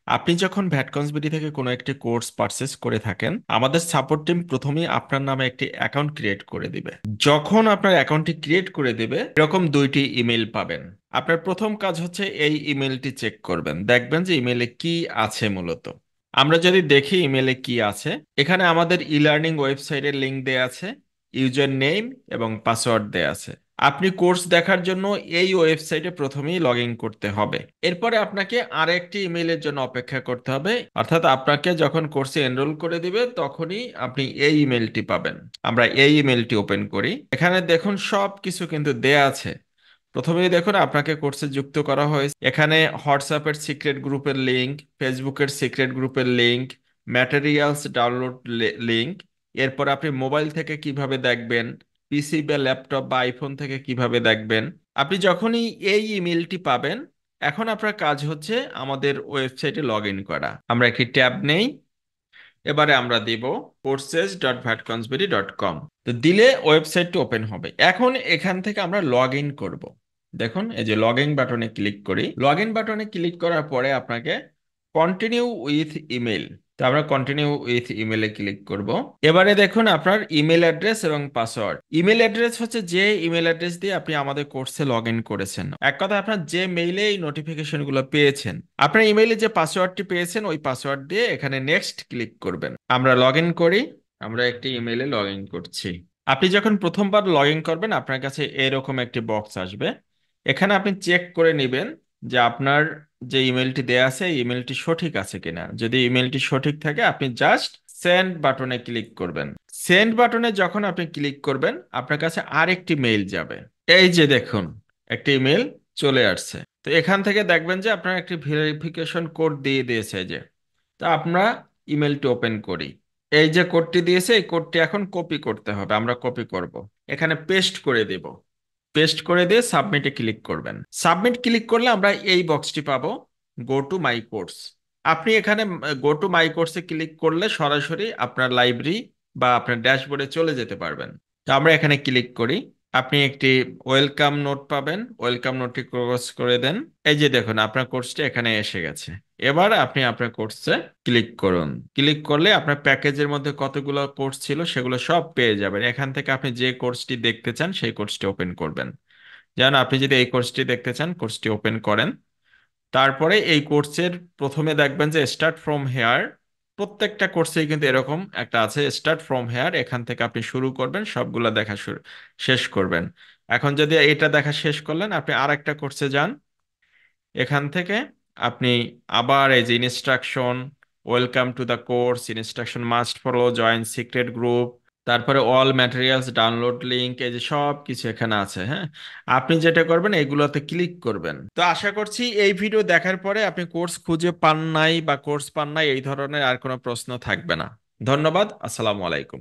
আপনি যখন ভ্যাটকনস বিডি থেকে কোনো একটি কোর্স পারচেস করে থাকেন, আমাদের সাপোর্ট টিম প্রথমেই আপনার নামে একটি অ্যাকাউন্ট ক্রিয়েট করে দিবে। যখন আপনার অ্যাকাউন্টটি ক্রিয়েট করে দিবে, এরকম দুইটি ইমেল পাবেন। আপনার প্রথম কাজ হচ্ছে এই ইমেলটি চেক করবেন, দেখবেন যে ইমেলে কি আছে মূলত। আমরা যদি দেখি ইমেলে কি আছে, এখানে আমাদের ই লার্নিং ওয়েবসাইটের লিংক দেয়া আছে, ইউজার নেম এবং পাসওয়ার্ড দেয়া আছে। আপনি কোর্স দেখার জন্য এই ওয়েবসাইটে প্রথমেই লগ ইন করতে হবে। এরপরে আপনাকে আরেকটি ইমেইলের জন্য অপেক্ষা করতে হবে, অর্থাৎ আপনাকে যখন কোর্সে এনরোল করে দিবে তখনই আপনি এই ইমেলটি পাবেন। আমরা এই ইমেলটি ওপেন করি। এখানে দেখুন সব কিছু কিন্তু দেয়া আছে। প্রথমেই দেখুন আপনাকে কোর্সে যুক্ত করা হয়েছে। এখানে হোয়াটসঅ্যাপের সিক্রেট গ্রুপের লিংক, ফেসবুকের সিক্রেট গ্রুপের লিংক, ম্যাটেরিয়ালস ডাউনলোড লিংক। এরপর আপনি মোবাইল থেকে কিভাবে দেখবেন, পিসি বা ল্যাপটপ বা আইফোন থেকে কিভাবে দেখবেন। আপনি যখনই এই ইমেলটি পাবেন, এখন আপনার কাজ হচ্ছে আমাদের ওয়েবসাইটে লগ ইন করা। আমরা একটি ট্যাব নেই, এবারে আমরা দিব courses.vatconsbd.com। তো দিলে ওয়েবসাইটটি ওপেন হবে। এখন এখান থেকে আমরা লগ ইন করবো। দেখুন এই যে লগ ইন বাটনে ক্লিক করি। লগ ইন বাটনে ক্লিক করার পরে আপনাকে কন্টিনিউ উইথ ইমেল, তো আমরা কন্টিনিউ উইথ ইমেলে ক্লিক করব। এবারে দেখুন আপনার ইমেল অ্যাড্রেস এবং পাসওয়ার্ড। ইমেল অ্যাড্রেস হচ্ছে যে ইমেল অ্যাড্রেস দিয়ে আপনি আমাদের কোর্সে লগ ইন করেছেন, এক কথা আপনার যে মেইলে এই নোটিফিকেশনগুলো পেয়েছেন। আপনার ইমেইলে যে পাসওয়ার্ডটি পেয়েছেন ওই পাসওয়ার্ড দিয়ে এখানে নেক্সট ক্লিক করবেন। আমরা লগ ইন করি। আমরা একটি ইমেইলে লগ ইন করছি। আপনি যখন প্রথমবার লগ ইন করবেন, আপনার কাছে এরকম একটি বক্স আসবে। এখানে আপনি চেক করে নেবেন যে আপনার যে ইমেলটি দেয়া আছে এই ইমেলটি সঠিক আছে কিনা। যদি ইমেলটি সঠিক থাকে আপনি জাস্ট সেন্ড বাটনে ক্লিক করবেন। সেন্ড বাটনে যখন আপনি ক্লিক করবেন, আপনার কাছে আরেকটি মেইল যাবে। এই যে দেখুন একটি ইমেল চলে আসছে। তো এখান থেকে দেখবেন যে আপনার একটি ভেরিফিকেশন কোড দিয়ে দিয়েছে। যে তা আমরা ইমেলটি ওপেন করি। এই যে কোডটি দিয়েছে এই কোডটি এখন কপি করতে হবে, আমরা কপি করব। এখানে পেস্ট করে দেব। পেস্ট করে দিয়ে সাবমিটে ক্লিক করবেন। সাবমিট ক্লিক করলে আমরা এই বক্সটি পাবো, গো টু মাই কোর্স। আপনি এখানে গো টু মাই কোর্সে ক্লিক করলে সরাসরি আপনার লাইব্রেরি বা আপনার ড্যাশবোর্ডে চলে যেতে পারবেন। তো আমরা এখানে ক্লিক করি। আপনি একটি ওয়েলকাম নোট পাবেন, ওয়েলকাম নোটটি ক্রস করে দেন। এই যে দেখুন আপনার কোর্সটি এখানে এসে গেছে। এবার আপনি আপনার কোর্সে ক্লিক করুন। ক্লিক করলে আপনার প্যাকেজের মধ্যে কতগুলো কোর্স ছিল সেগুলো সব পেয়ে যাবেন। এখান থেকে আপনি যে কোর্সটি দেখতে চান সেই কোর্সটি ওপেন করবেন। যেমন আপনি যদি এই কোর্সটি দেখতে চান, কোর্সটি ওপেন করেন। তারপরে এই কোর্সের প্রথমে দেখবেন যে স্টার্ট ফ্রম হেয়ার। প্রত্যেকটা কোর্সেই কিন্তু এরকম একটা আছে, স্টার্ট ফ্রম হেয়ার। এখান থেকে আপনি শুরু করবেন, সবগুলা দেখা শেষ করবেন। এখন যদি এটা দেখা শেষ করলেন, আপনি আর একটা কোর্সে যান। এখান থেকে আপনি আবার এই যে instruction, welcome to the course, instruction must follow, join secret group, তারপরে অল ম্যাটেরিয়ালস ডাউনলোড লিংক, এই যে সব কিছু এখানে আছে। হ্যাঁ, আপনি যেটা করবেন এগুলোতে ক্লিক করবেন। তো আশা করছি এই ভিডিও দেখার পরে আপনি কোর্স খুঁজে পান নাই বা কোর্স পান নাই এই ধরনের আর কোনো প্রশ্ন থাকবে না। ধন্যবাদ। আসসালামু আলাইকুম।